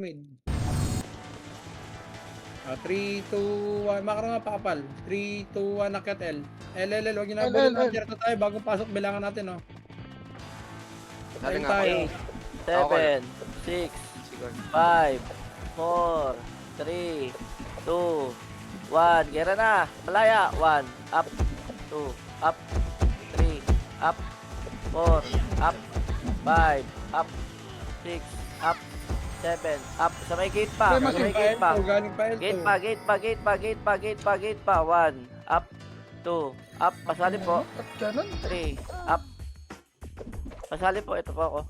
mid. 3, 2, 1. Makro nga pakapal. 3, 2, 1. Akyat L. L. Huwag nyo na. Bullet launcher na tayo. Bagong pasok. Bilangan natin, oh. Dali Tayo nga tayo. 8, 7, 6, Siguro. 5, 4, 3, 2, 1. Gera na. Malaya. 1. Up. 2. Up. 3. Up. 4. Up. 5. Up. 6. Up. 7. Up. Sa may gate pa. Sa may gate pa. Galing pa L2. Gate pa. Gate pa. Gate pa. Gate pa. Gate pa. Gate pa. 1. Up. 2. Up. Pasali po. At ganun. 3. Up. Pasali po. Ito po ako.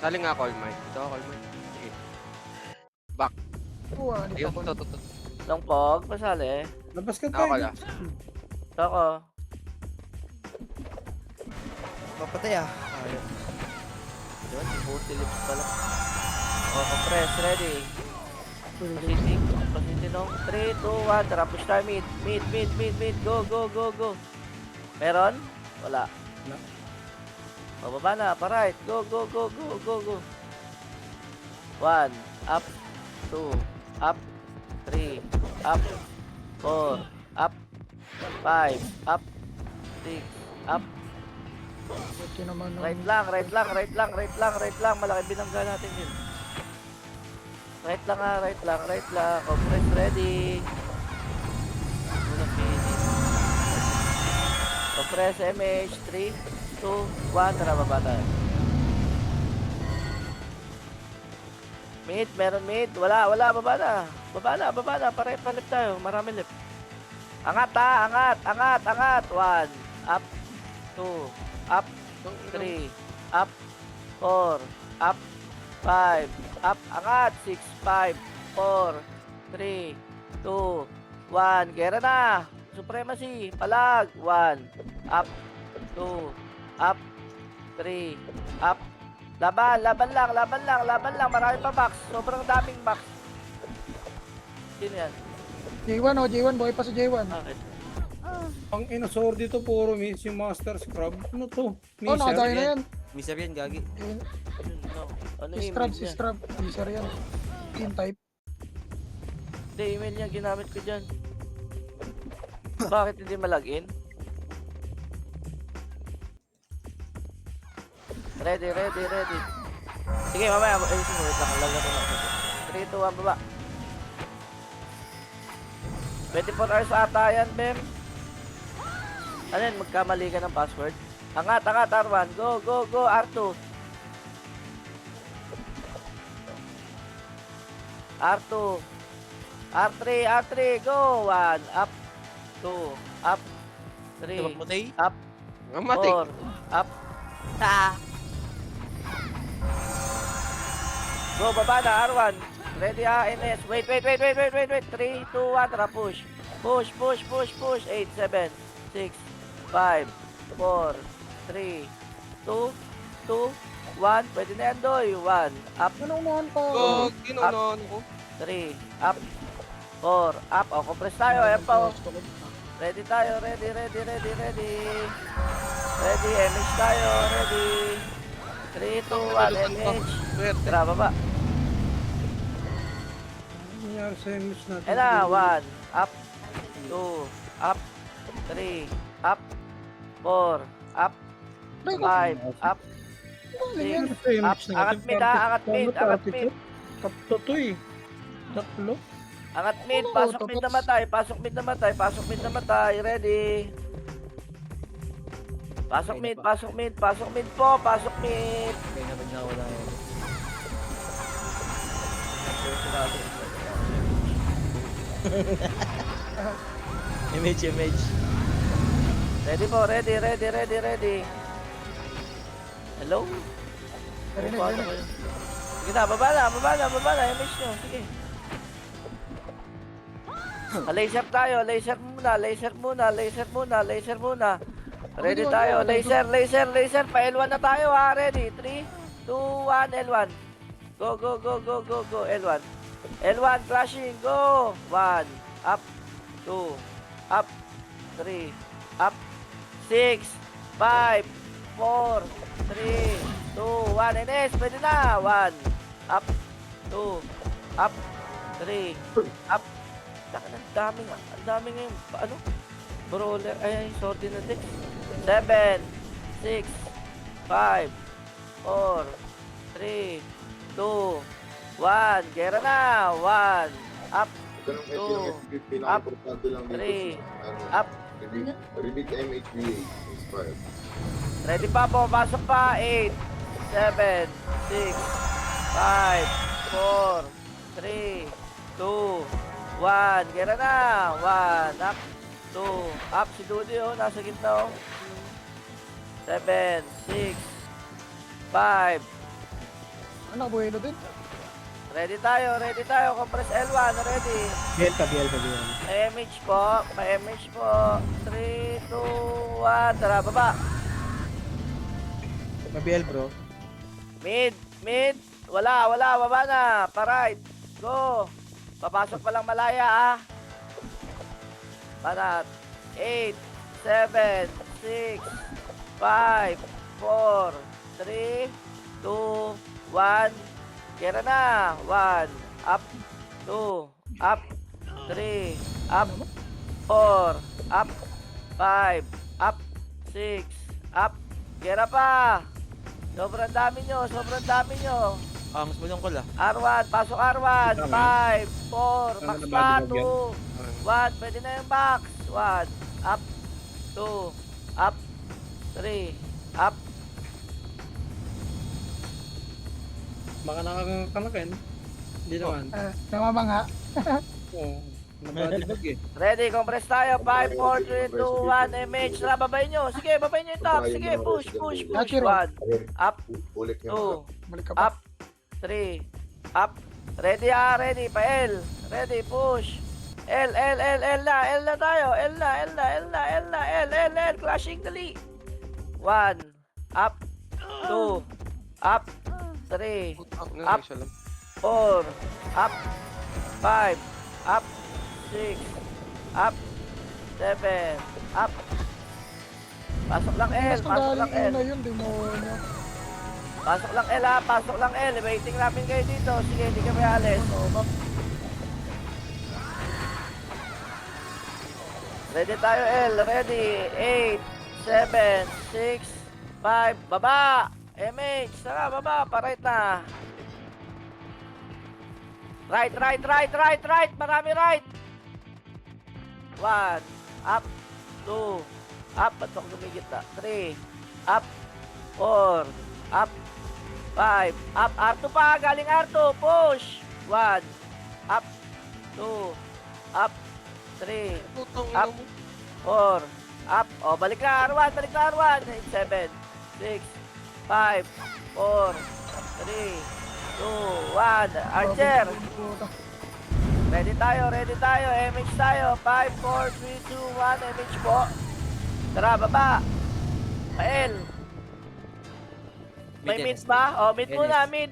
Sali nga call mine. Ito call mine. Sige. Buwan. Ayun, to. Long pog. Pasali. Labas ka Ako tayo. kala. Ito ako. Papatay ah. Ayun. Yun. Puti lips pala. O, compress. Ready. Positing. Positing nung. 3, 2, 1. Tara, push tayo mid. Mid. Go. Meron? Wala. Wala. O, baba na. Pa-right. Go. 1. Up. 2. Up. 3. Up. 4. Up. 5. Up. 6. Up. Buti naman. Right lang. Malaki binangga natin yun. Right lang. Compress ready. Muna finish. Compress MH. 3, 2, 1. Tara, baba tayo. Mid, meron mid. Wala, baba na. Palip tayo. Marami lip. Angat. 1. Up. 2. Up. 3. Up. 4. Up. 5. Up. Angat. 6, 5, 4, 3, 2, 1. Gera na. Supremacy. Palag. 1. Up. 2. Up. 3. Up. Laban lang. Marami pa box. Sobrang daming box. Sino yan? J1 oh, J1. Buhay pa sa J1. Bakit? Ang inosor dito puro miss yung master scrub. Ano to? Oh, nakadaya na yan. Mister yan, gagi. Eh, No. Ano Si yung Scrub, email si niya? Scrub. User yan. Team type. Hindi, email niya ginamit ko dyan. Bakit hindi malagin? Ready. Sige, mamaya. Ayusin mo. Wait lang. Lalaro lang. 3, 2, 1, baba. 24 hours ata yan, Bem. Ano yan? Magkamali ka ng password. Angat, R1. Go, R2. R2. R3, go. 1. Up. 2. Up. 3. Papatay. Up. Ang matik. 4. Up. Ah. Go, baba na, R1. Ready, NS. Wait. 3, 2, 1, tara, push. Push. 8, 7, 6, 5, 4, 3, 2, 1. Pwede na yan, Doy. 1. Up. Anong pa? Go, ginunon ko. 3. Up. 4. Up. O, compress tayo. Ayan pa, o. Ready tayo. Ready. Ready, MH tayo. Ready. 3, 2, 1, MH. Swerte. Tara, baba. Ano nangyari sa miss natin? Ayan na, 1. Up. 2. Up. 3. Up. 4. Up. 5. Up. 6. Up. Angat mid, ha. Angat mid. Tapto to eh. Tatlo. Angat mid. Oo, Pasok mid tapos- na matay. Ready. Pasok mid po. Pasok mid. Kaya naman nga wala yan. Image. Ready po. Ready. Hello? Narinig. Paano kayo? Sige na, baba na, image nyo, sige. Laser tayo, laser muna. Ready tayo, laser, pa L1 na tayo ha, ready, 3, 2, 1, L1. Go, L1. L1, flashing, go! 1, up, 2, up, 3, up, 6, 5, 4, 3, 2, 1, NS, pwede na, 1, up, 2, up, 3, up. Takan, ang dami nga. Ang dami ngayon. Ano? Brawler. Ay, sorry na din. 7, 6, 5, 4, 3, 2, 1. Gera na. 1, up, Ganun ito Two. yung FP, pinaka-importante lang dito Three. sa, Up. Remit MHBA, inspired. Ready pa po, pasok pa. 8, 7, 6, 5, 4, 3, 2, 1. Gera na. 1, up, 2, up. Si Dudy oh, nasa gitna oh. 7, 6, 5. Ano, buhelo din. Ready tayo. Compress L1, ready. Biel pa, Biel. MH po, MH po. 3, 2, 1. Tara, baba. Biel, bro. Mid. Wala, baba na. Pa-right. Go. Papasok pa lang malaya, ah. Panat. 8, 7, 6, 5, 4, 3, 2, 1. Kera na. 1, up, 2, up, 3, up, 4, up, 5, up, 6, up. Kera pa. Sobrang dami nyo. Ang smulong ko la. R1, pasok R1. 5, 4, max Ano na pa. ba, 2, 1. Pwede na yung max. 1, up, 2, up, 3, up. Baka nakakanakin. Hindi naman. Namamangha. Oo. Nabadibag eh. Ready, compress tayo. 5, 4, 3, 2, 1. MH. Tara, babayin nyo. Sige, babayin nyo yung top. Sige, push. Gotcha, 1, Ayun, up, ulit niya. 2, Balik ka pa. up, 3, up. Ready, ready. Pa L. Ready, push. L na tayo. L na. Clashing dali. 1, up, 2, up, 3, Ano, Up. isa lang. 4, up, 5, up, 6, up, 7, up. Pasok lang L, Mas pasok lang magaling L. na yun, demonyo. Pasok lang L ha, pasok lang L. Waiting namin kayo dito. Sige, hindi kami alis. Ready tayo L, ready. 8, 7, 6, 5, baba. MH, tara, baba, pa-right na. Right. Marami right. 1, up, 2, up, ba't ako gumigit na? 3, up, 4, up, 5, up, R2 pa, galing R2, push. 1, up, 2, up, 3, Putang Up. ina mo. 4, up, o, balik na R1, 7, 6, 5, 4, 3, 2, 1, Archer. Ready tayo, MH tayo. 5, 4, 3, 2, 1, MH po. Tara, baba. Pael. May Mid, mid NS. ba? O, mid NS. muna, mid.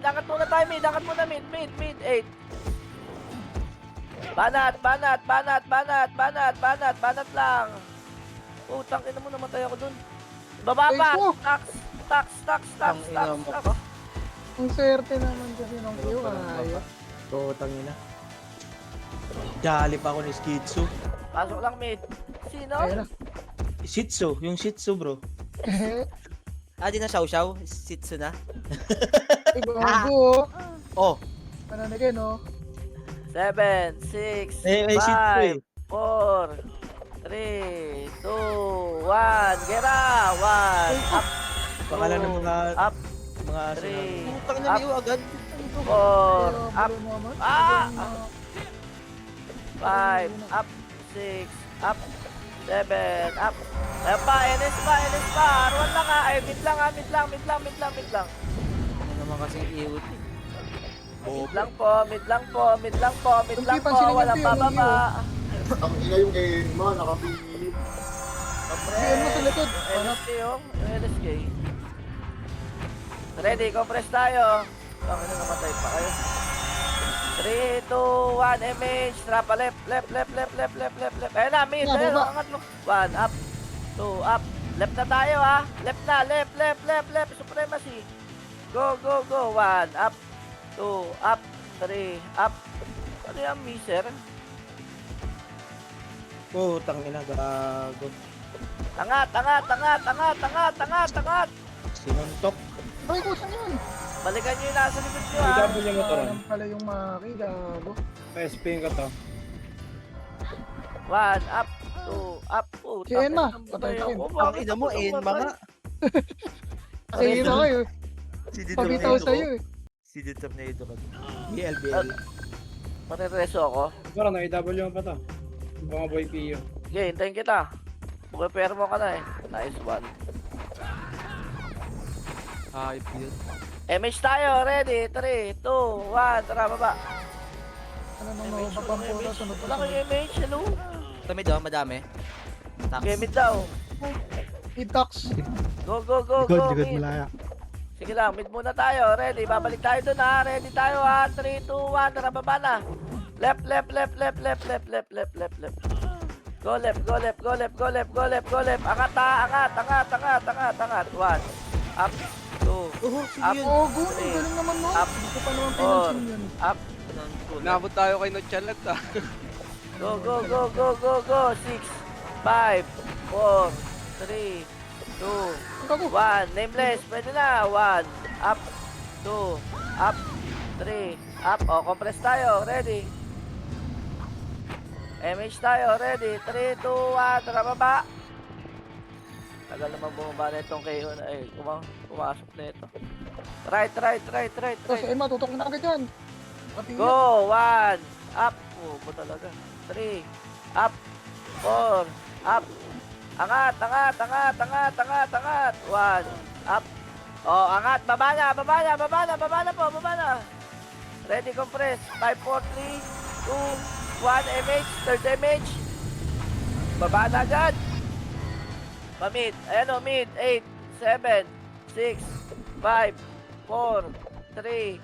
Angat muna tayo, mid. 8. Banat lang. Utang, ina mo, namatay ako dun. Baba pa. Ay, po. Tax. Ang ina mo pa. Ang swerte naman kasi ng Q. Ayaw. Tangina. Dali pa ako ni Skitsu. Pasok lang mid. Sino? Ayun na. Shih Tzu, yung Shih Tzu bro. Ah, di na Xiao. Shih Tzu na. Ay, gago. Oh, Mananagay, no? 7, 6, may Shih Tzu eh. 5, 4, 3, 2, 1. Gera! 1, up, Pangalan ng mga up, aso 3, namin. Putang na up, niyo agad. 4, up, Balo naman. Ah! Balo na. 5, up, 6, up, 7, up. Ayan pa, NS pa. R1 lang ha. Ay, mid lang. Ano naman kasing iwit eh. Mid lang po. Yung pansinin yung Walang view, yung bababa. Ang ina yung Emma, nakapili. Bigyan mo sa likod. LSK yung LSK. Ready, compress tayo. Bakit na namatay pa kayo? 3, 2, 1, MH. Trapa left. Ayun na, mid. Yeah, Ayun, baba. angat mo. 1, up. 2, up. Left na tayo ha. Left. Supremacy. Go. 1, up. 2, up, 3, up. Ano yan, miser? Putang ina, gago. Angat, angat, angat, angat, angat, angat, angat. Sinuntok. Ay, kung saan yun? Balikan nyo yung nasa likod nyo, ha? AW mo to ron. Alam pala yung maki, gago. PSP ko to. 1, up, 2, up. Oh, Si Enma, tapos patay ka rin. Ang ina mo, Enma nga. Sige na kayo. Pabitaw sa'yo eh. Si Determinado ka. BLBL. Marireso ako. Parang na AW mo pa to. Mga boy PU. Okay, hintayin kita. Prepare mo ka na eh. Nice one. Hype yun. MH tayo, ready? 3, 2, 1, tara baba. Ano nung mapapang puta, sunod Wala pa. kang MH, hello? Kami daw, madami. Tax. Gamit daw. Itax. Go, go, go, go, mid. Sige lang, mid muna tayo. Ready, babalik tayo dun ha. Ready tayo ha. 3, 2, 1, tara baba na. Left, left, left, left, left, left, left, left, left, left. Go left, go left, go left, go left, go left, go left. Angat ha, angat, angat, angat, angat, angat. 1, up, 2, up, Oh, good. Ang galing naman mo. Up. Hindi ko pa naman pinansin yun. up. Nabot tayo kay Notchalag ta. Go, go, go, go, go, go. 6, 5, 4, 3, 2, Gago. 1. Nameless. Pwede na. 1. Up. 2. Up. 3. Up. O, compress tayo. Ready. MH tayo. Ready. 3, 2, 1. Tara baba. Tagal naman bumaba na itong KO na. Ay, pumasok na ito. Right, right, right, right, Tapos right. Emma, tutok na agad yan. Pati yan. Go! 1. Up. Oh, ba talaga? 3. Up. 4. Up. Angat, angat, angat, angat, angat, angat. 1. Up. Oh, angat. Baba na, baba na, baba na, baba na po, baba na. Ready, compress. 5, 4, 3, 2, 1, MH. Third MH. Baba na agad. Pa-mid. Ayan o, mid. 8, 7, 6, 5, 4, 3,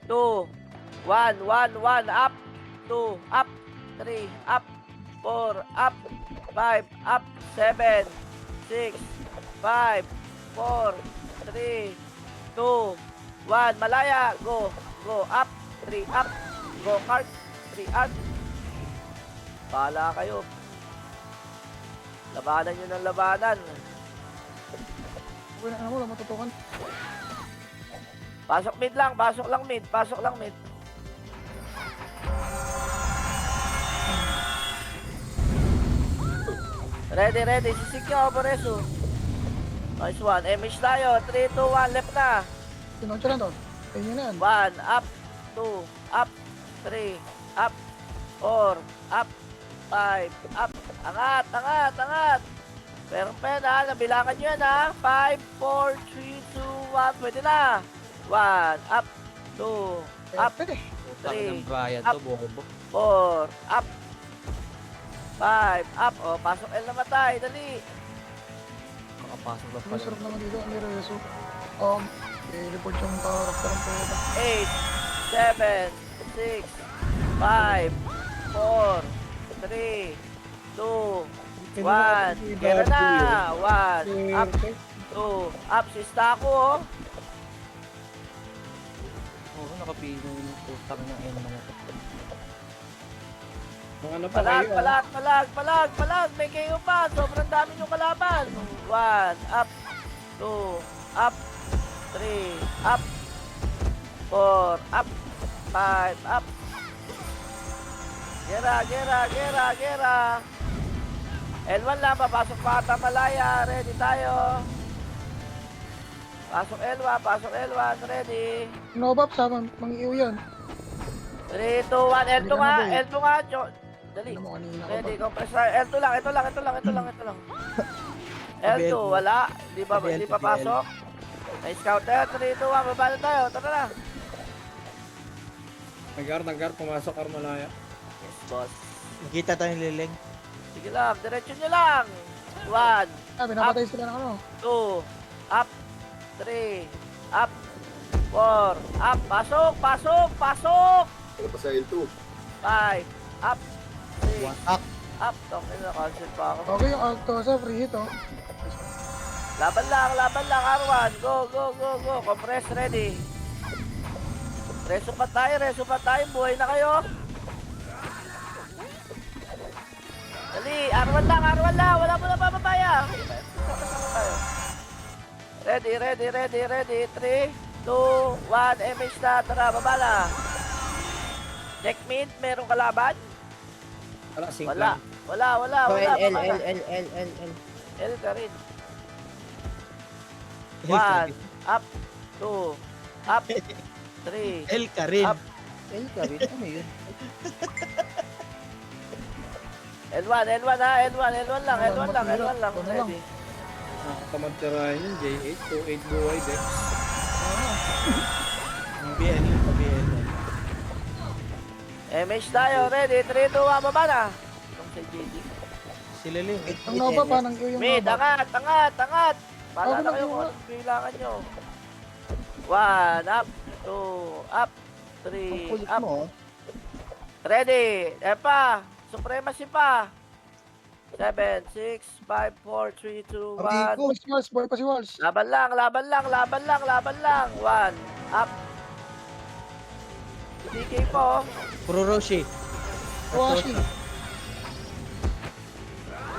2, 1, 1, 1, up, 2, up, 3, up, 4, up, 5, up, 7, 6, 5, 4, 3, 2, 1, malaya, go, go, up, 3, up, go, cart, 3, up. Bahala kayo. Labanan nyo ng labanan. Uy, ano mo, matutukan. Pasok mid lang, pasok lang mid, pasok lang mid. Ready, ready. Sisig nyo, Boreso. Nice one. MH tayo. 3, 2, 1. Left na. Sinunod siya lang to. Kaya na yan. 1. Up. 2. Up. 3. Up. 4. Up. 5. Up. Angat, angat, angat. Pero pena, nabilangan nyo yan ha. 5, 4, 3, 2, 1. Pwede na. 1. Up. 2. Up. Pwede. Putang ng 3. Brian Up. to, bobo. 4. Up. 5. Up. O, pasok L na matay. Dali. Makapasok na pala. Masarap naman dito, ang nireso. I-report yung karakter ng puta. 8, 7, 6, 5, 4, 3, 2, 1. Kera na. 1. Up. 2. Up. Sista ako, oh. Oo, nakapino yung putang ng Enma na to. Mga ano pa Palag, kayo. palag, palag, palag, palag. May kayo pa. Sobrang dami yung kalaban. 1. Up. 2. Up. 3. Up. 4. Up. 5. Up. Gera, gera, gera, gera. L1 lang. Papasok pa ata malaya. Ready tayo. Pasok L1. Pasok L1. Ready. Novap sa mang-iw yan. 3, 2, 1. L2 nga. L2 nga. Dali. Ano mo kanina ko Ready, ba? compressor. L2 lang, ito lang, ito lang, ito lang, ito lang. L2, wala. Hindi pa pasok. Nice counter. 3, 2, 1. Baba na tayo. Tara na. Naggar, pumasok Armalaya. Yes, boss. Nakita tayong liling. Sige lang, diretso nyo lang. 1, Pinapatay sila ng ano. 2, up, 3, up, 4, up. Pasok, pasok, pasok. Ano pa sa L2? 5, up, 6, Wasak. up. Tokay na, cancel pa ako. Okay, yung Alto sa free hit, oh. Laban lang, R1. Go, go, go, go. Compress, ready. Reso pa tayo. Buhay na kayo. Dali, R1 lang. Wala mo na bababaya. Sama-sama tayo. Ready. 3, 2, 1, MH na. Tara, baba na. Check mid, merong kalaban? Wala, sync Wala. lang. Wala. Oh, L. baba na. L ka rin. 1, up, 2, up, 3, L ka rin. Up. L ka rin? Ano yun? L1 ha, L1 lang. Ready. Kamagtirahin yun, J8, 2-8 buhay, Dex. BL. MH tayo, ready, 3, 2, 1, baba na. Itong si JD. Sila lang. Ang Nova pa, nang yung Mid, Nova. angat. Pala na Ako kayo na, kung anong bilangan nyo. 1, up, 2, up, 3, Kulit up. mo. Ready, pa, supremacy pa. 7, 6, 5, 4, 3, 2, 1. Walls, boy pa si Walls. Laban lang. 1, up. DK po. Puro Roshi. Washi.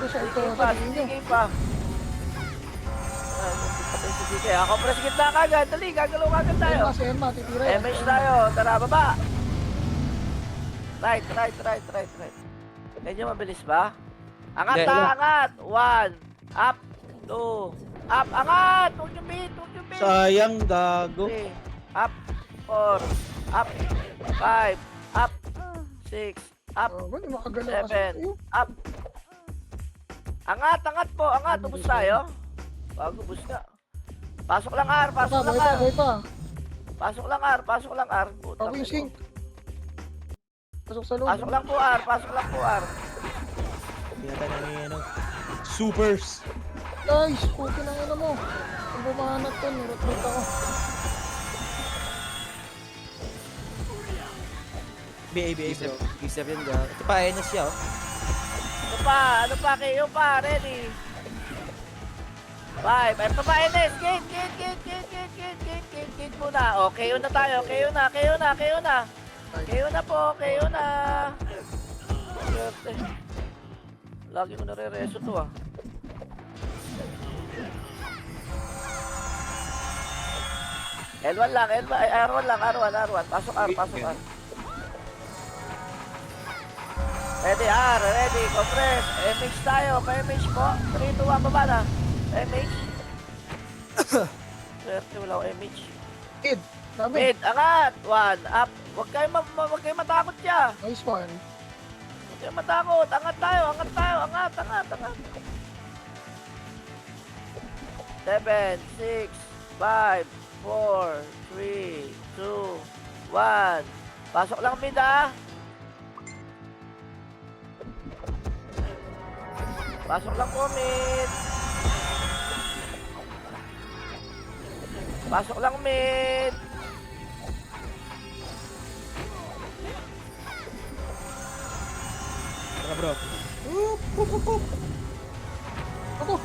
Ito, DK pa. Patay si DK. Ako press gitna kagad. Dali, gagalaw kagad tayo. Si Emma, titira. MH tayo. Tara, baba. Right. Medyo mabilis ba? Angat. 1, up, 2, up, angat. Huwag yung beat. Sayang, gago. 3, up, 4, up, 5, up, 6, up, Hindi makagalaw 7, up. Angat po. Ubus tayo. Bago, ubus na. Pasok lang R. Boy pa. Pasok lang R. Puta, Ako yung sync. Pasok sa loob. Pasok lang po R. Pinatay na ni ano. Supers. Guys, puto ng ina mo. Kung bumahanap to, nirot ako. BA bro. Isa rin ga. Ito pa, ayun na siya oh. Ano pa, kayo pa, ready. 5, ito pa, NS, gate muna. O, kayo na tayo, kayo na po. Swerte. Lagi mo nare-reso to ah. L1 lang, R1. Pasok R. Ready, compress. MH tayo, pa-MH po. 3, 2, 1, baba na. MH. Swerte, wala ko MH. Mid. Dami. Mid, angat. 1, up. Huwag kayo matakot siya. Nice one. Huwag kayo matakot. Angat tayo. 7, 6, 5, 4, 3, 2, 1. Pasok lang mid ah. Pasok lang po mid. Tara bro. Ako.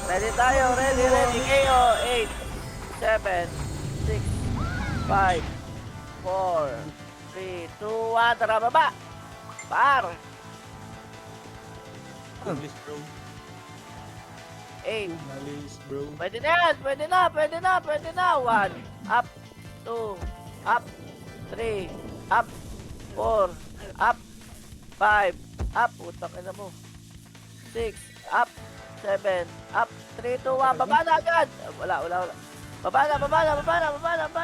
Ready tayo, ready. KO, 8, 7, 6, 5, 4, 3, 2, 1. Tara, baba. Par. Malis bro. 8. Malis bro. Pwede na. 1, up, 2, up, 3, up, 4, up, 5, up. Utang ina mo. 6, up, 7, up, 3, 2, 1. Baba na agad. Wala. Baba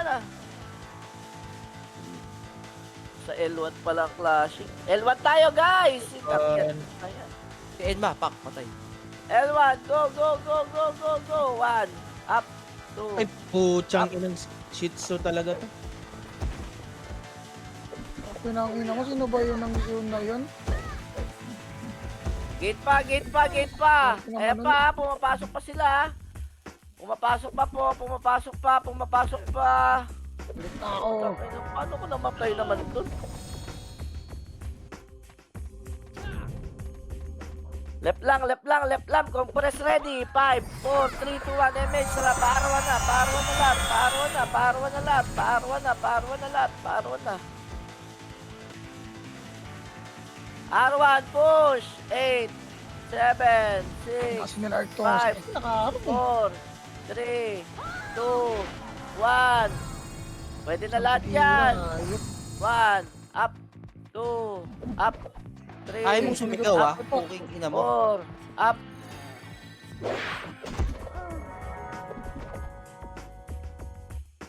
na. Sa L1 palang clashing. L1 tayo, guys! Ayan. Si Enma, pak, patay. L1, go! 1, up, 2. Ay, puchang inang shih tzu talaga to. Pinangina ko, sino ba yun na yun? Gate pa. Ayan pa, pumapasok pa sila. Pumapasok pa. Ulit ako. Paano ko namatay naman dun? Left lang. Compress ready. 5, 4, 3, 2, 1, MH. Sara, paarawan na lahat. R1, push. 8, 7, 6, Kasi nila Art Thomas. 5, Nakaharap eh. 4, 3, 2, 1. Pwede na lahat yan. Ayop. 1, up, 2, up, 3, Ayaw mong sumigaw ah. up, Puking ina mo. 4, up.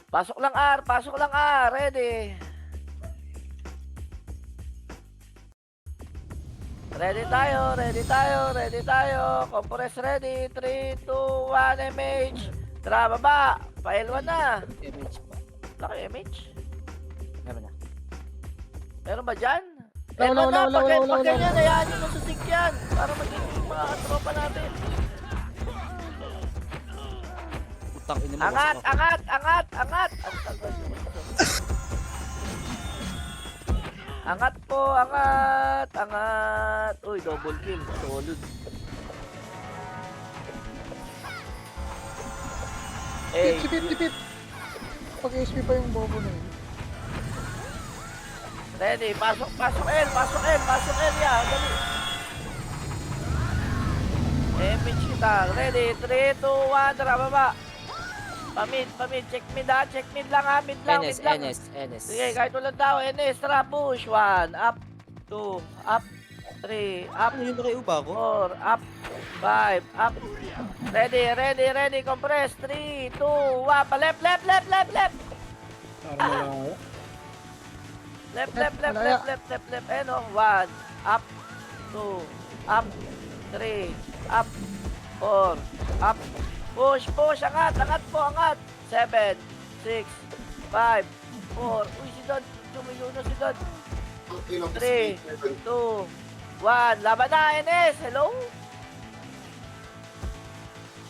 Pasok lang R, ready. Ready tayo. Compress ready. 3, 2, 1, MH. Tara, baba. Pa-L1 na. Damage pa. Laki MH. Meron na. Meron ba dyan? Wala. Pag ganyan, hayaan nyo na susik yan. Para maging mga katropa natin. Putang ina mo. Angat. wasak ako. Angat po. Uy, double kill. Solid. Eh, Tipit. Pag SP pa yung bobo na yun. ready. Pasok L. Ya, dali. MH kita. Ready. 3, 2, 1. Tara, baba. Pamid. Check mid lang ha. Mid lang. NS. Sige, kahit walang tao. NS, tara, push. 1, up, 2, up, 3, up, Ano yun, nakiuba ko? 4, up, 5, up. Ready. Compress. 3, 2, 1. Pa left. Para malayo. Left. Malaya. Ano? 1, up, 2, up, 3, up, 4, up. Push. Angat. 7, 6, 5, 4. Uy, si Dad. Tumiyo na si Dad. Ang ilang 3, 2, 1. Laban na, NS. Hello?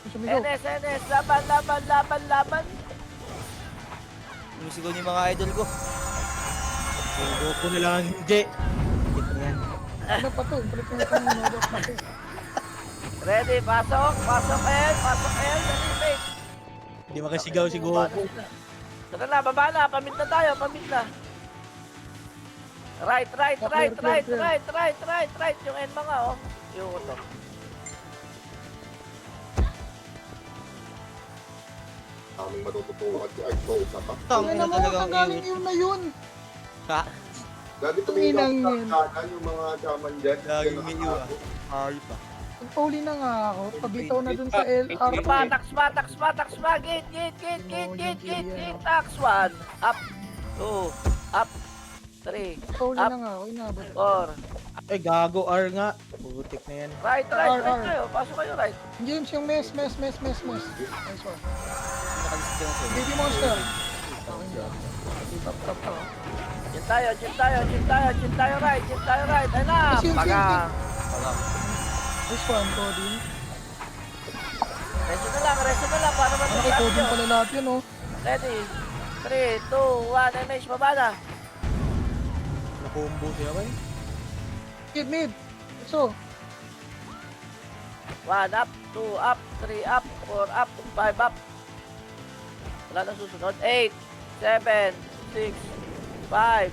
Sumigaw. NS. Laban. Sumisigaw niyo yung mga idol ko. Yung Goku na lang ang hindi. Hit na yan. Ano pa to? Balik na ito ng Nodok kasi. Ready, pasok L. Dali, wait. Hindi makasigaw si Goku. Tara na, baba na. Pamit na tayo. Right. Yung end mga, oh. Yung to. aming matututukan si Art Thomas pa. Tang Ano ina mo, talaga ang nanggaling iyon. yun na yun. Ha? Dati tumingin Inang ako yun. sa kanan yung mga chaman dyan. Lagi Yan umiiwa. ako. Ay pa. Nagpauli na nga ako. Paglitaw na dun sa LR. Tax pa. Gate. Tax 1. Up. 2. Up. 3. Nagpauli na nga ako. Inabot. 4. Eh, gago R nga. Putik na yan. Right R. kayo. Pasok kayo, right. James, yung mes. Nice one. Nakalisip ka na sa'yo. Baby monster. Okay na. Tap. Chin tayo, right. Ayun na. Yes, yun. Pagang. Nice one, Coding. Reso na lang para Ano kay matapos Coding nyo. pala lahat yun, oh. Ready. 3, 2, 1, MH, baba na. Nakumbo siya ba eh? Mid. So, 1 up, 2 up, 3 up, 4 up, 5 up. Wala na susunod. 8, 7, 6, 5,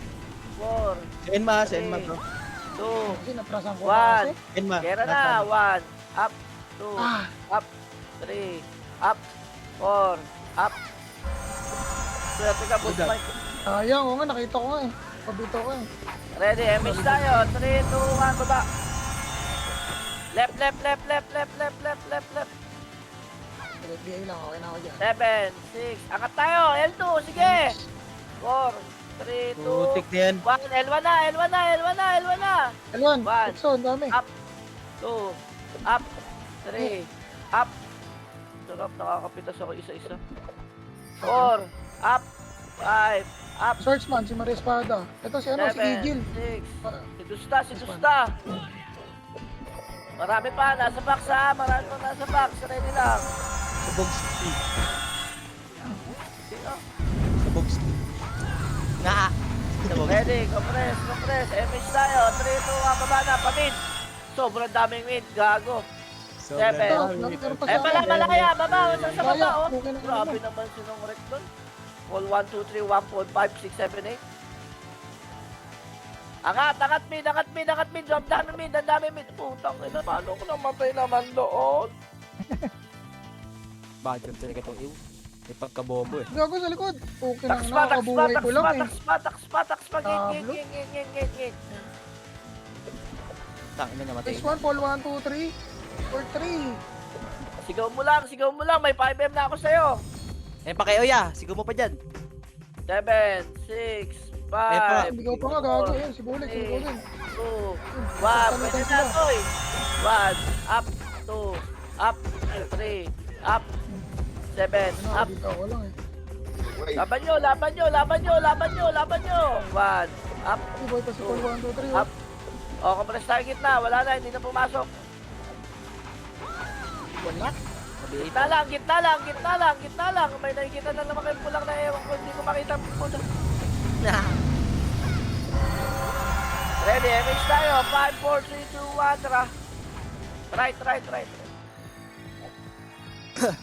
4, Send ma bro. 2, kasi naprasan ko na kasi. 1. Send ma. Kera na. 1 up, 2 Ah, up, 3 up, 4 up. Swerte ka, boss Mike. sayang. Oo nga, nakita ko nga eh. Pabito ko eh. Ready, MH tayo. 3, 2, 1, baba. Left. FBI lang, okay na ako dyan. 7, 6. Angat tayo. L2, sige. 4, 3, 2, Putik na yan. 1. L1 na. L1, One. Exxon, dami. Up. 2, up, 3, up. Sarap, nakakapitas ako isa-isa. 4, up, 5, up. Swordsman, si Maria Espada. Ito si ano, si 7, Eagle. 6. Si Dusta. Marami pa, nasa box ha. Marami pa nasa box. Ready lang. Sabog ski. Sino? Sabog ski. Naa. Sabog ski. Ready, compress. MH tayo. 3, 2, 1, baba na. Pamid. Sobrang daming mid, gago. Sobrang Seven. dami. Meron pa Eh, sa akin. malaya, baba, sa baba, Malaya, oh. okay na Grabe naman. naman sinong wreck doon. All 1, 2, 3, 1.5, 6, 7, 8. Angat mid, ang dami mid. Putang ina, paano ko namatay naman doon? Bad trip talaga itong iw. May pagkabobo eh. Gago sa likod. Okay na, Takspa, nakakabuhay ko lang eh. takspa, Tablo. ngit. Tangin na namatay. Next one, Paul, 1, 2, 3. Or 3. Sigaw mo lang, may 5M na ako sa'yo. Eh pa kayo ya, sigaw mo pa dyan. 7, 6, 5, Hindi ko pa nga gago. Yan, si Bulik, si Bulik. 2, 1, pwede na to eh. 1, up, 2, up, 3, up, 7, up. Nakakita ko lang eh. Wait, Laban nyo. 1, up. Si Boy pa si Paul, 1, 2, 3. Up. O, kompres tayo gitna. Wala na, hindi na pumasok. Wala. Gitna lang. May nakikita na naman kayo pulang na ewan ko. Hindi ko makita ang pulang. Ready, MH tayo. 5, 4, 3, 2, 1, tara. Right.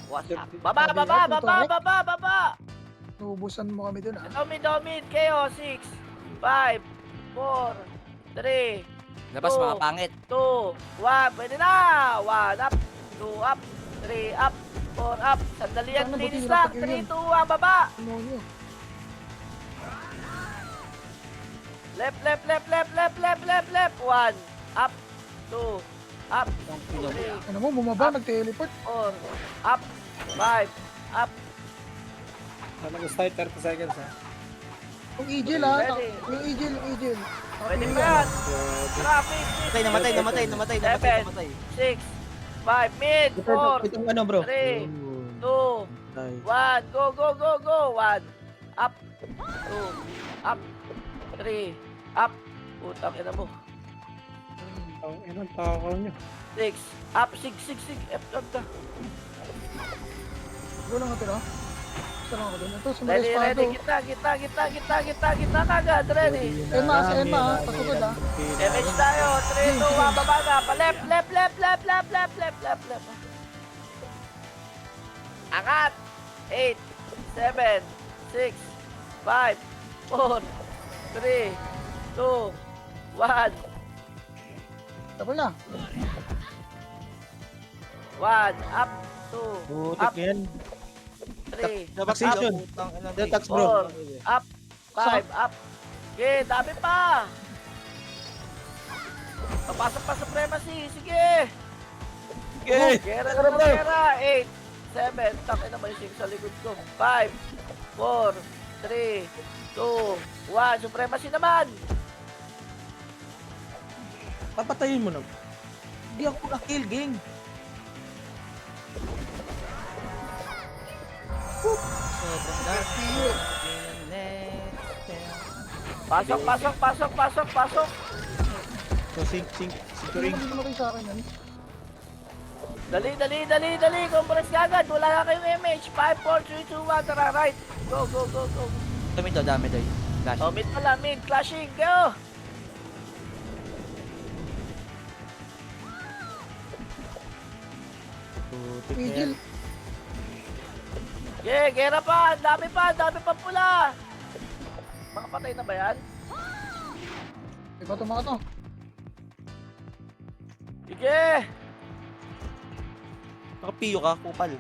What's up? Baba. Nuubusan mo kami dun ah. Domid kayo. 6, 5, 4, 3, Labas mga pangit. 2, 1, pwede na! 1 up, 2 up, 3 up, 4 up. Sandali yan, Sana linis buti lang. hirap 3, yun. 2, 1, baba! Ano nyo? Left. 1 up, 2 up, 3, Ano mo, bumaba, nag-teleport. 4 up, 5 up. Ano gusto tayo 30 seconds ha? Yung Eagle ah. Ready. Yung Eagle. Pwede pa yan. Traffic, Namatay. 6, 5, mid, 4, Itong ano bro? 3, 2, 1, go. 1, up, 2, up, 3, up. Putang ina mo. Ang inang takaw nyo. 6, up, 6, F ka. Wala nga tira. Sarang ako dun. Ito, sumalis Ready, pa ito. Gitna kagad, ready. Enma, pasugod ah. MH tayo, 3, 2, 1, baba na. Left. Angat. 8, 7, 6, 5, 4, 3, 2, 1. Tapos na. 1, up, 2, up, yan. 3, Taxation. Tax bro. 4, up, 5, up. Okay, dami pa. Papasok pa supremacy. Sige. Gera. 8, 7. Takay na may sing sa likod ko. 5, 4, 3, 2, 1. Supremacy naman. Papatayin mo na. Hindi ako makakill, gang. Sobrang dami. Pasok. So, sink. Hindi mo namatay sa akin yan. Dali. Compress ka agad. Wala na kayong MH. 5, 4, 3, 2, 1. Tara, right. Go. Dami doy. Flash. Oh, mid pala. Mid. Clashing. Go. Eagle. Yeah, gera pa. Ang dami pa pula. Makapatay na ba yan? Iba to mga to. Sige. Nakapiyo ka, kupal.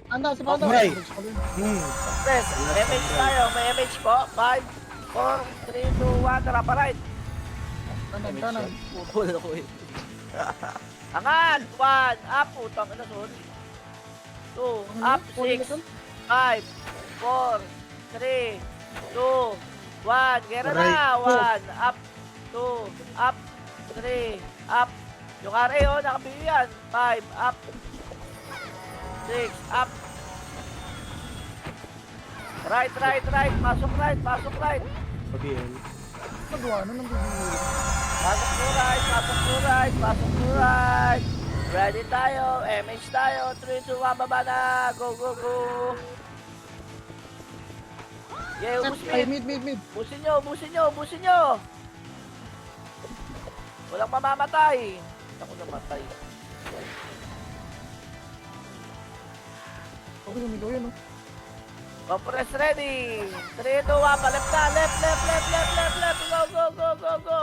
Anda, si Panda. Samurai. Press. MH tayo. May MH po. 5, 4, 3, 2, 1. Tara pa right. Kanan. Kupal ako eh. Angat. 1. Up. Utang na son. 2. Up. 6. 5, 4, 3, 2, 1. Gera na. 1. Up. 2. Up. 3. Up. Yung RA oh. Nakapiyo yan. 5. Up. 6. Up. Right. Pasok right. Pabiel. Nagawa na ng bibili. Pasok to right. Ready tayo. MH tayo. 3, 2, 1. Baba na. Go. Yeah, ubus Ay, mid. mid. Busin nyo. Walang mamamatay. Ako namatay. Okay, lumigaw yun, no? Compress ready. 3, 2, 1, palep na. Left, left, left, left, left, left. Go, go, go, go, go.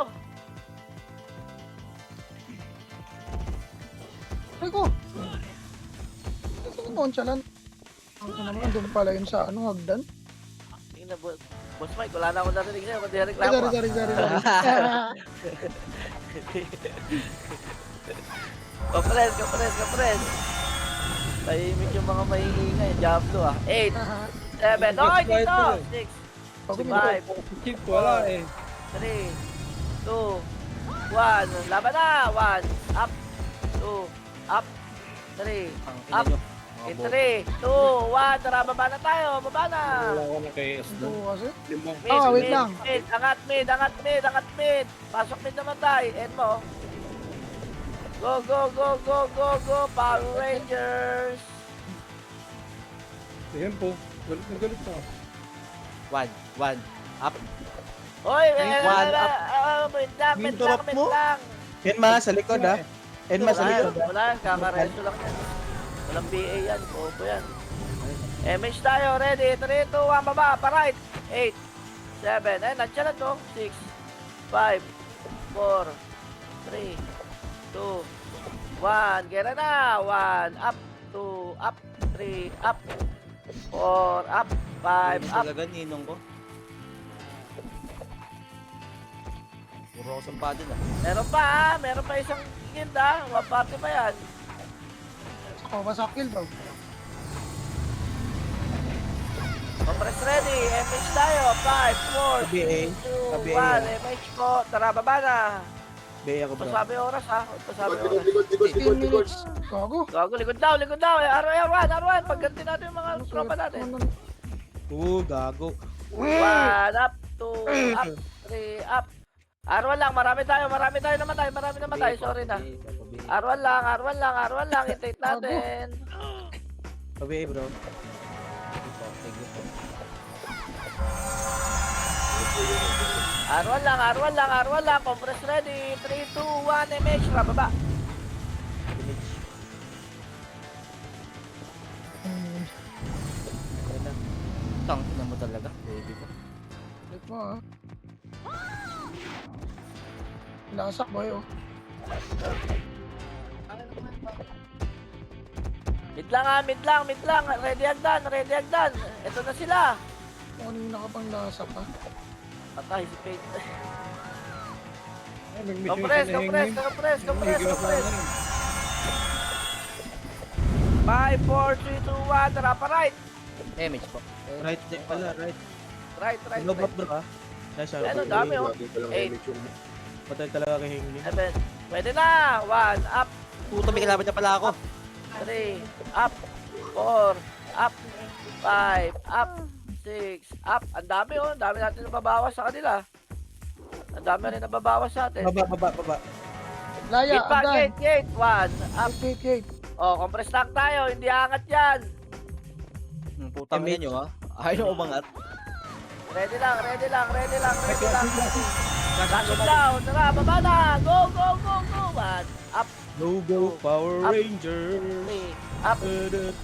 Ay ko! Ito yung nonchalant. Ang naman, doon pala yun sa ano, hagdan. Tingnan na, Boss Mike, wala na akong narinig sa'yo. Kundi Ay, reklamo. sorry. Compress. Tahimik yung mga maiingay. Diablo ah. 8, 7, okay dito. 6, Ako, 5, Chip, wala eh. 3, 2, 1. Laban na. 1, up, 2, up, 3, Ang ina up. nyo. In 3, 2, 1. Tara, baba na tayo. Baba na. Wala ko na kay S Ito doon. kasi. Limang. Mid, wait mid, lang. mid. Angat mid. Pasok mid naman tayo. End mo. Go, go, go, go, go, go. Power Rangers. Tempo. Galit na galit na. 1. Up. Hoy, One up. mid lang. Enma, sa likod ha. Enma, sa likod ha. Wala, kakareso lang yan. Walang BA yan, popo yan. MH tayo, ready. 3, 2, 1, baba, pa right. 8, 7, nandiyan na to. 6, 5, 4, 3, 2, 1. Gera na. 1, up, 2, up, 3, up, 4, up, 5, Ninong up. talaga, ninong ko. Puro ako sampado na. Meron pa isang kill ah. One party pa yan. Ako, masakil daw. Compress ready. MH tayo. 5, 4, BA. 2, 1. MH po. Tara, baba na. BA ako bro. Pasabi oras ha. Pasabi Likod, oras. likod. 15 minutes. Gago. Gago, likod daw. R1. Pagganti natin yung mga tropa natin. Gago. 1, up, 2, up, 3, up. R1 lang. Marami tayo namatay. Sorry na. R1 lang. Intake natin. BA bro. R1 lang. Compress ready. 3, 2, 1. MH. Baba. Tang, ina mo talaga. Baby ko. Ulit mo, ha? Lasak, boy, oh. Mid lang. Ready agdan. Ito na sila. Kung ano yung nakapang lasak, ha? Patay si Pete. Ay, nag-mission Compress. sila hingin. 5, 4, 3, 2, 1. Tara pa right. MH po. Right din pala, right. Right. Lobot bro ha. Nasa Ano, dami oh. Lagi palang 8, image yung patay talaga kay Hingli. 7. Pwede na. 1, up. Puta, may kalaban na pala ako. 3, up. 4, up. 5, up. 6, up. Ang dami oh. Ang dami natin nababawas sa kanila. Ang dami rin nababawas sa atin. Baba. Laya, Gate pa, agdan. gate. 1, up. Gate. Oh, compress lang tayo. Hindi angat yan. Putang ina nyo ha. Ayaw umangat. Ready lang. Dashes down. Tara, baba na. Go. 1, up. Go Power Up. Rangers. 3, up.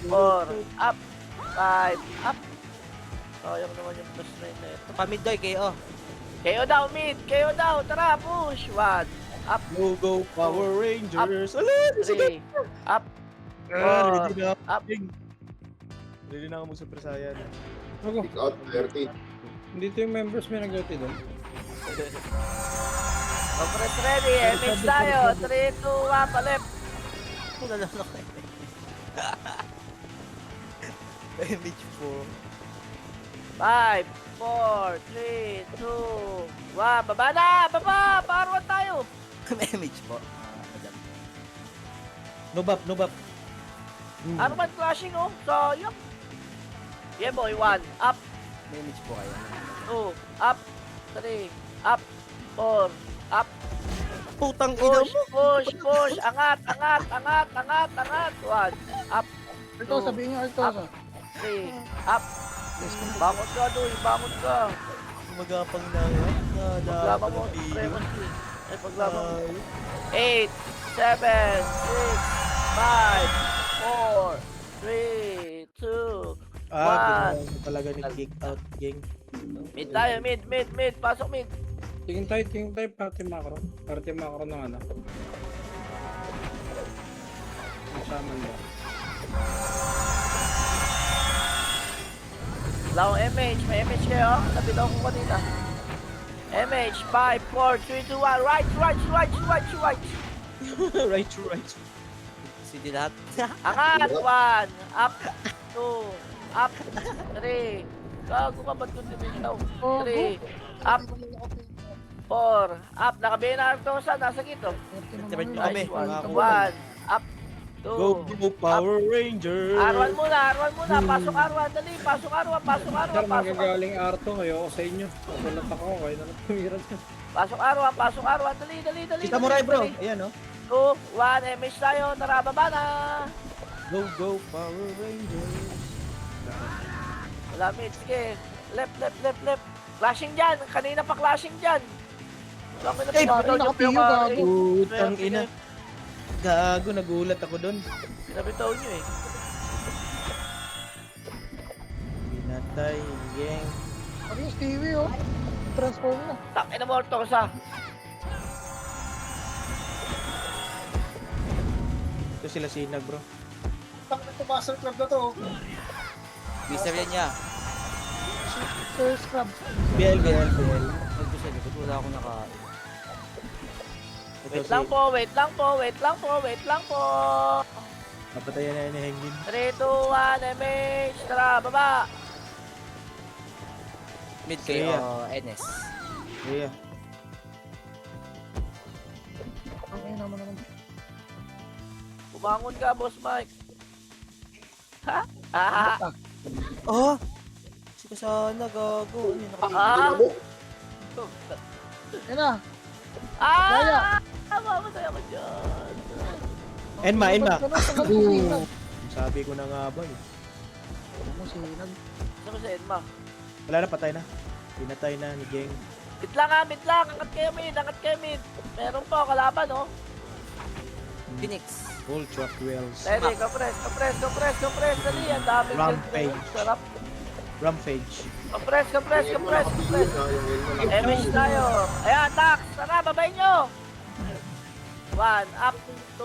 4, up. 5, up. Sayang naman yung plus 9 na ito. Pamid doy, KO. KO daw, mid. Tara, push. 1, up. Go Power Rangers. Alin! 3, up. Ready na Up. Ready na ako mag-super saiyan. Ako, pick out 30. dito yung members may nag-OT doon. Compress ready. MX tayo. 3, 2, 1, palip. Wala lang ako. MH po. 5, 4, 3, 2, 1. Baba na! Paruan tayo! MH po. Madam. No bap. Ano man clashing oh? Sayang. Yeah boy, 1, up. MH po kayo. 2, up. 3, up. 4, up. Putang ina mo. Push. Angat. 1, up. Ito, sabihin niyo, ito. 3, up. Bangon ka, Doy. Bangon ka. Gumagapang na yan. Lama mo, supremacy. Ay, paglaban. 8, 7, 6, 5, 4, 3, 2, Ah, ginawa mo talaga ni kick out, gang. mid tayo, mid. Pasok mid. Tingin tayo, party macro. Party macro ng ano. Ang shaman ba? Wala akong MH. May MH kayo? Sabi daw ko kanina. MH, 5, 4, 3, 2, 1. Right. Right. Hindi lahat. Angat, 1. Up, 2. Up, 3. Gago ka ba't kung diminaw? 3. Up, 4. Up, nakabihin na ito sa nasa gito. Tibat nyo kami. Nice one. Mga 1. Up, 2. Go Power Rangers! Arwan muna. Pasok Arwan, dali. Pasok Arwan. Sir, magagaling Arto. Ayoko sa inyo. Magulat ako. Kaya na tumira dyan. Pasok Arwan. Dali. Si Samurai bro! Ayan oh. 2, 1. MH tayo. Tara, baba na. Go Power Rangers! Wala mid. Sige. Left. Clashing dyan. Kanina pa clashing dyan. Wala ko na Eh, pinabitaw bakit niyo nakapiyo, yung gago? Putang ina. Gago, nagulat ako doon. Pinabitaw niyo eh. Pinatay, gang. Ano yung Stevie, oh? Transform na. Takin na morto ko sa. Ito sila sinag bro. Wizard yan niya. Sir Scrub. BL. Pag ko sa likod, wala akong nakain. Ito Wait si... lang po. Napatayan na ni Hengin. 3, 2, 1. MH. Tara, baba. Mid Sige. kayo, NS. Kuya. Ang ina mo naman. Bumangon ka, Boss Mike. Ha? Ah. Oh! Sige sana, gago. Ano yun? Ah. Yan na. Ah. Mamatay ako dyan. Enma. Sinag. Sabi ko na nga ba eh. Ano sinag? Saan ko sa Edma? Wala na, patay na. Pinatay na ni gang. Mid lang. Angat kayo mid. Meron po, kalaban, oh. Phoenix. Ultra Wells. Ready, compress. Dali, ang dami. Rampage. Sarap. Rampage. Compress. Nakakapiyo na yung elmo na. MH tayo. Ayan, tax. Tara, babay nyo. 1, up, 2,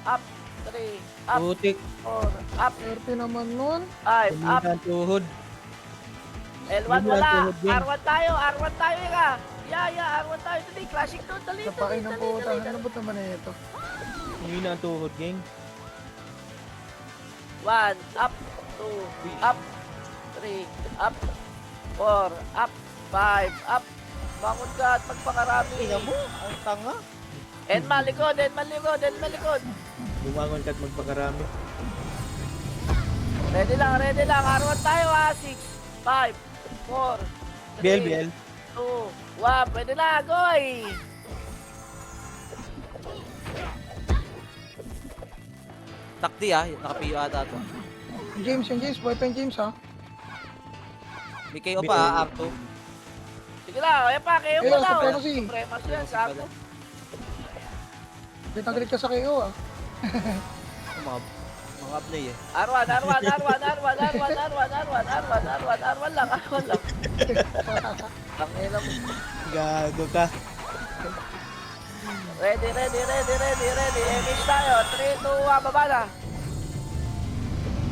up, 3, up, Putik. 4, up, Swerte naman nun. 5, up. Pumunta ang tuhod. L1 wala. R1 tayo ka. Yeah, R1 tayo. Dali, classic to. Dali. Kapain ng puta. Ano ba naman na ito? Humina ang tuhod, gang. 1, up, 2, up, 3, up, 4, up, 5, up. Bangon ka at magpakarami. Ina mo, ang tanga. Enma, likod. Bumangon ka at magpakarami. Ready lang. R1 tayo ha. 6, 5, 4, 3, BL. 2, 1. Pwede na, goy! Takdi nakapiyo ata to. James, buhay pa yung James, ha? May kayo pa, Arto. Sige lang, kaya pa, kayo mo Ayun, daw. Supremacy. Supremas yan, sakto. Pinagalit ka sa KO, ah. Mga play eh. R1 lang. Ang ina mo. Gago ka. Ready. Image tayo. 3, 2, 1, baba na.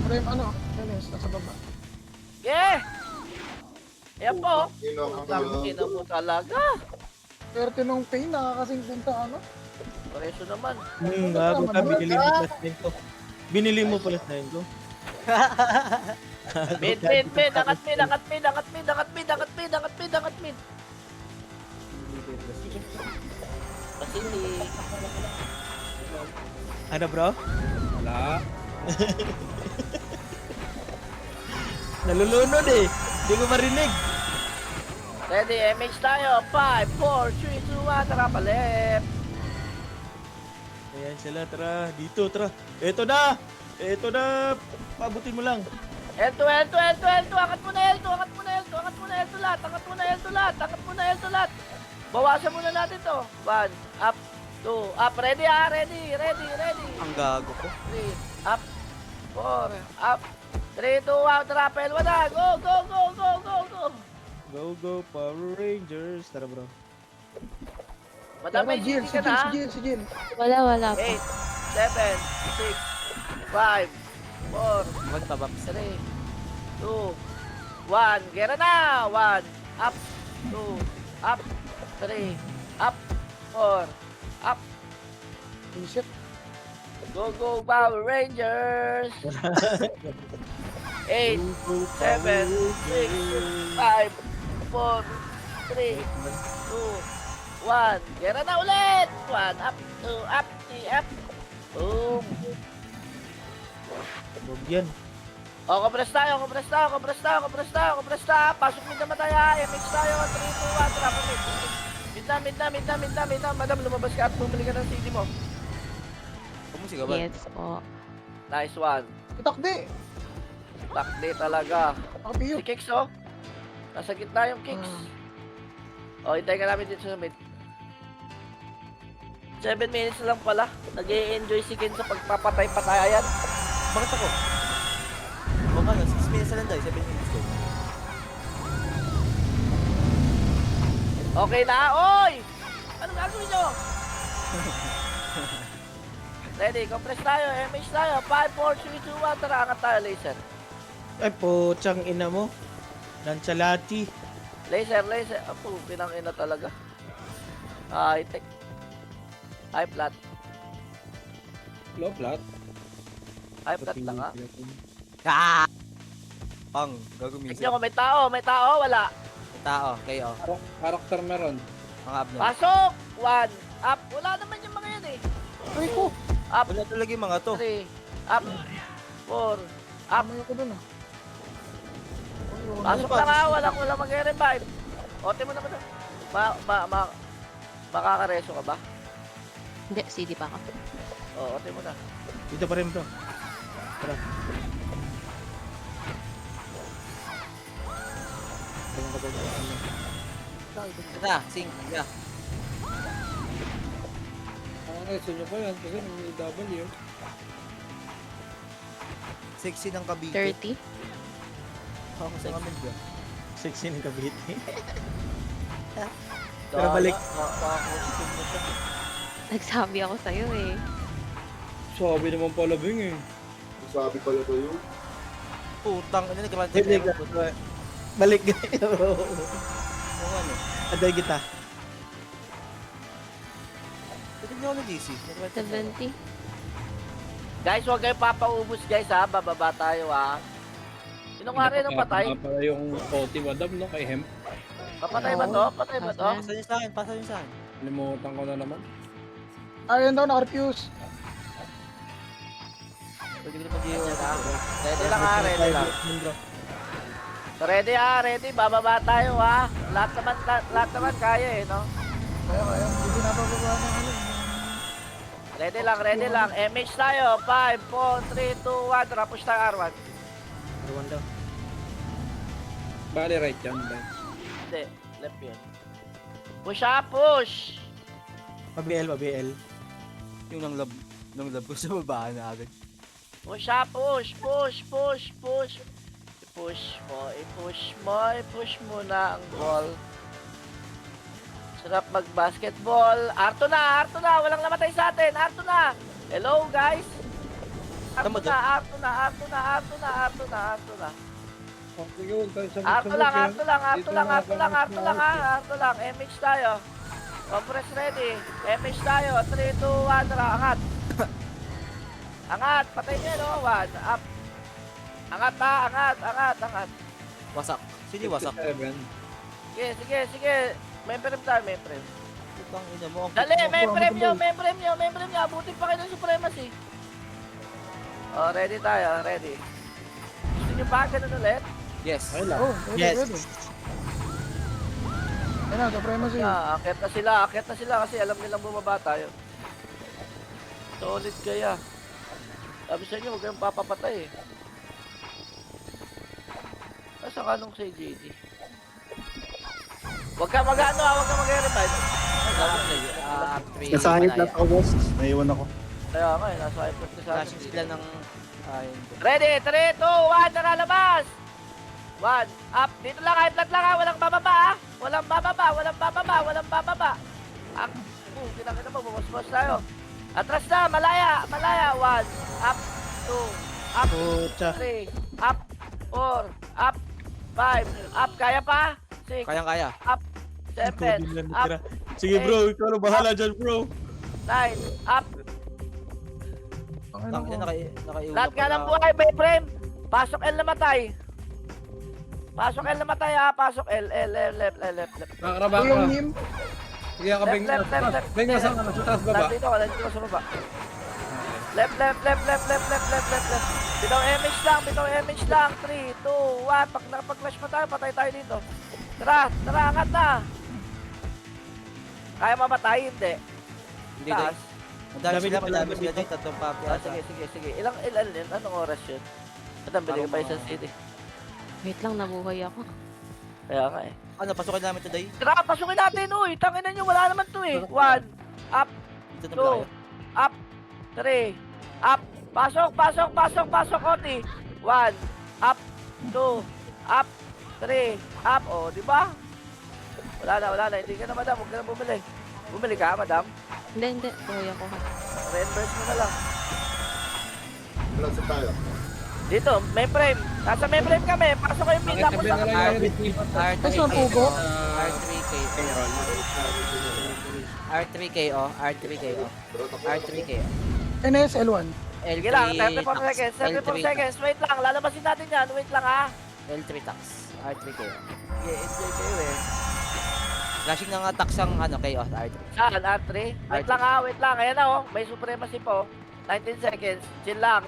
Pero yung ano, Dennis, nasa baba. Yeah! Ayan po. Kinakapiyo. Ang ina mo talaga. Swerte nung pain, nakakasing ano. Preso naman. Gago ka. Binili mo plus 9 ko. Mid. Angat mid. Pasili. Ano bro? Wala. Nalulunod eh. Hindi ko marinig. Ready, image tayo. 5, 4, 3, 2, 1. Tara pa left. Ayan sila, tara. Dito, tara. Eto na! Pabutin mo lang. L2. Angat mo na L2 lahat. Bawasan muna natin to. 1, up, 2, up. Ready ah, ready. Ang gago ko. 3, up, 4, up. 3, 2, 1, rappel. Wala. Go. Go, Power Rangers. Tara, bro. Madami Tara, Jill, hindi ka na. si Jill. Wala pa. 8, 7, 6, 5, 4, Mag tabak. 3, 2, 1. Gera na. 1, up, 2, up, 3, up, 4, up. Reset. Go, Power Rangers! 8, 7, 6, 5, 4, 3, 2, 1. Gera na ulit! 1, up, 2, up, 3, up. Boom! Huwag yan. O, compress tayo. Pasok mid naman tayo. MX tayo. 3, 2, 1. Trap mid. Mid na. Madam, lumabas ka at bumili ka ng CD mo. Kumusig ka ba? Yes po. Nice one. Itakdi. Takdi talaga. Nakapiyo. Si Kicks, oh. Nasa gitna yung Kicks. O, hintay ka namin dito sa mid. 7 minutes lang pala. Nag-i-enjoy si Ken sa pagpapatay-patayan. Bakit ako? O nga, 6 minutes na lang tayo. 7 minutes ko. Okay na, oy! Anong gagawin nyo? Ready, compress tayo, MH tayo. 5, 4, 3, 2, 1. Tara, angat tayo, laser. Ay, pochang ina mo. Lanchalati. Laser. Apo, pinang ina talaga. High-tech. High flat. Low flat. High flat lang, ha? Ah! Pang, gago Tignan minsan. ko, may tao, wala. May tao, kayo. Karakter meron. Mga abnormal. Pasok! 1, up. Wala naman yung mga yan, eh. Ay ko. Up, Wala talaga yung mga to. 3, up, 4, up. Amay ako dun ah. Pasok na nga, walang mag-revive. Ote mo naman. Makakareso ka ba? Hindi, CD pa ako. Oo, ote mo na. Dito pa rin, bro. Tara. Tara, sing. Yeah. Ang reso nyo pa yan kasi may W. Sexy ng Cavite. 30. Ako sa kamin ba? Sexy ng Cavite. Pero balik. Makakustin mo siya. Nagsabi ako sa'yo eh. Sabi naman pala Bing eh. Sabi pala to yun. Putang, ano nagkaroon Balik tayo? ka. Balik ka. Kung ano? Aday kita. Pwede nyo ako na DC. 70. Guys, huwag kayo papaubos guys ha. Bababa tayo ha. Sino nga rin ang patay? Nga pala yung OT madam no kay Hemp. Papatay ba to? Patay ba to? Pasa nyo sa akin, pasa nyo sa akin. Limutan ko na naman. Ayun daw, naka-refuse. Pwede ko na pag-iwan. Ready lang ha, ready lang. Ready ha, ready. Bababa tayo ha. Lahat naman kaya eh, no? Kaya. Hindi napababa na ano. Ready lang. MH tayo. 5, 4, 3, 2, 1. Tara, push tayo R1. Ruwan daw. Bali right yan. Right. Hindi, left yun. Push ha, push! Mabl. Yung nang lab ko sa baba na agad. Push ha, push! Push mo na ang ball. Sarap mag-basketball. Arto na! Walang namatay sa atin! Arto na! Hello, guys! Tama Arto na! Oh, sige, huwag tayo sabit Arto lang! Dito na MH tayo. Compress ready. MH tayo. 3, 2, 1. Tara, angat. Angat. Patay niya, no? 1. Up. Angat. Wasak. Sino wasak? 57. Sige. May frame tayo. Putang ina mo. Dali, may frame nyo. Abutin pa kayo ng supremacy. Oh, ready tayo. Ready. Gusto nyo ba ganun ulit? Yes. Ay lang. Oh, Yes. ready. Ayun na, supremacy. Akit na sila kasi alam nilang bumaba tayo. Solid kaya. Sabi sa inyo, huwag kayong papapatay eh. Nasa kanong si JD? Huwag ka mag-ano ha, huwag ka mag-revive. Nasa high plat ako, boss. Naiwan ako. Kaya nga eh, nasa hyper ko sa akin. Flashing sila ng... Ready? 3, 2, 1, nakalabas! 1, up. Dito lang, high flat lang ha. Walang bababa ha. Walang bababa, walang bababa, walang bababa. Up. Kinakita mo, bumas-bumas tayo. Atras na, malaya, malaya. 1, up, 2, up, Pucha. 3, up, 4, up, 5, up. Kaya pa? 6, Kayang-kaya. up, 7, up, Sige bro, ikaw na bahala dyan bro. 9, up. Ang Tang ina ina, ko. nakaiulap Lahat nga ng buhay, may frame. Pasok L na matay. Pasok L na matay ha. Pasok L, left. Makakaraba Yung ka. nim. Sige ka, Beng. Left. Beng, nasa taas baba. Nandito ka sa baba. Left. Bitaw image lang. 3, 2, 1. Pag nakapag-flash pa tayo, patay tayo dito. Tara, angat na. Kaya mamatay, hindi. Hindi doy. Taas. Madami sila, Dami madami dito. sila doy. Tatlong papi Ah, ata. sige. Ilang yun? Anong oras yun? Madam, bili ka pa isang city. Wait lang, nabuhay ako. Kaya nga eh. Ano, pasukin namin to doy. Tara, pasukin natin, uy. Tanginan nyo, wala naman to eh. 1, up, Dito na 2, ba kayo? up, 3, up. Pasok, Oti. 1, up, 2, up, 3, up. O, di ba? Wala na. Hindi ka na, madam. Huwag ka na bumili. Bumili ka, madam. Hindi, buhay ako. Reimburse mo na lang. Wala sa tayo. Dito, may frame. Nasa may frame kami. Pasok ko yung pin. Tapos Nakitabi na lang yung Ah, Tapos ang pugo. R3K oh. NSL1. Sige lang, 34 seconds. 34 seconds. Wait lang. Lalabasin natin yan. Wait lang ha. L3 tax. R3K oh. Sige, enjoy kayo eh. Flashing ng tax ang ano, chaos R3. Saan? R3? Wait lang ha, wait lang. Ayan na oh. May supremacy po. 19 seconds. Chill lang.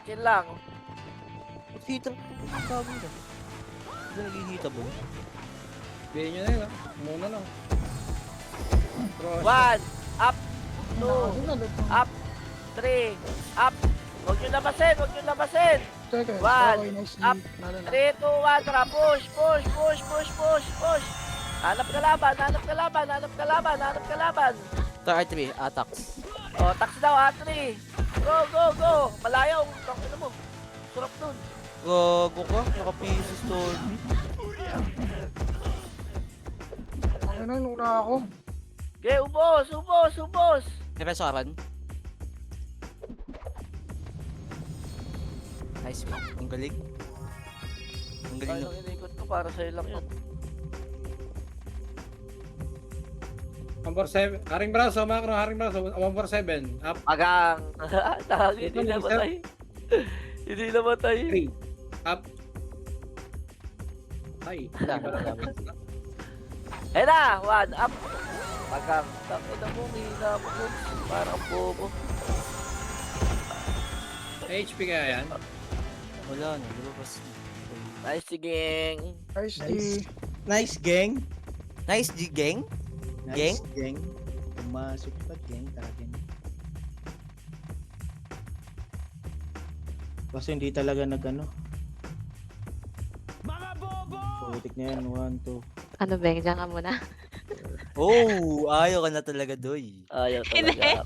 Hita. Tawag nila. Hindi naging hita ba? Bihin nyo na yun, ha? Muna lang. 1, up, 2, Nakasunod. up, 3, up. Huwag nyo labasin. Second. One, Okay, nice. up. Lalo na. 3, 2, 1, tara. Push. Hanap ka laban. Ito R3, tax. O, tax daw, R3. Go. Malayaw. Tangin mo. Surap dun. Gago ka, naka-PC Stormy. Ang ina, nung na ako. Okay, ubos. Repesoran. Nice one. Ang galing. Ang galing Ay, no. nang inikot ko para sa'yo lang yun. Number 7. Haring braso, Macro. 147. Up Agang. Hindi namatay. 3. Up. Ay. Wala. Ayun na, 1, up. Agang. Tangin na mo, hina mo. Parang bobo. HP kaya yan? Wala na, lumabas. Nice, siging. Nice D. Nice gang. Nice G gang. Nice gang. Pumasok pa gang talaga. Kasi hindi talaga nagano. Mga bobo! Putik na yan, 1, 2. Ano, Beng? Diyan ka muna. Oh, ayaw ka na talaga doy. Ayaw talaga.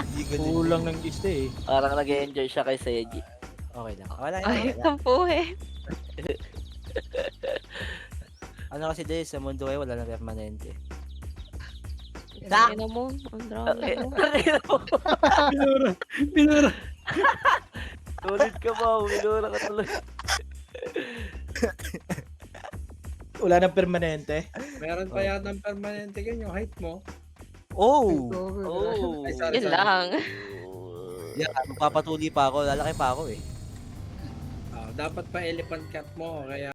Hindi ka din. Kulang ng isa eh. Parang nag-enjoy siya kay Seji. Okay lang. Wala Ay, yan. kampuhin. Ano kasi doy, sa mundo kayo wala na permanente. Tangin na mo. Ang drama mo. Binura. Tulit ka ba? Minura ka tuloy. Wala nang permanente. Meron pa yata ng permanente ganyan, yung height mo. Oh! Oh. Ay, sorry. Yun lang. Yan, magpapatuli pa ako. Lalaki pa ako eh. Dapat pa elephant cat mo, kaya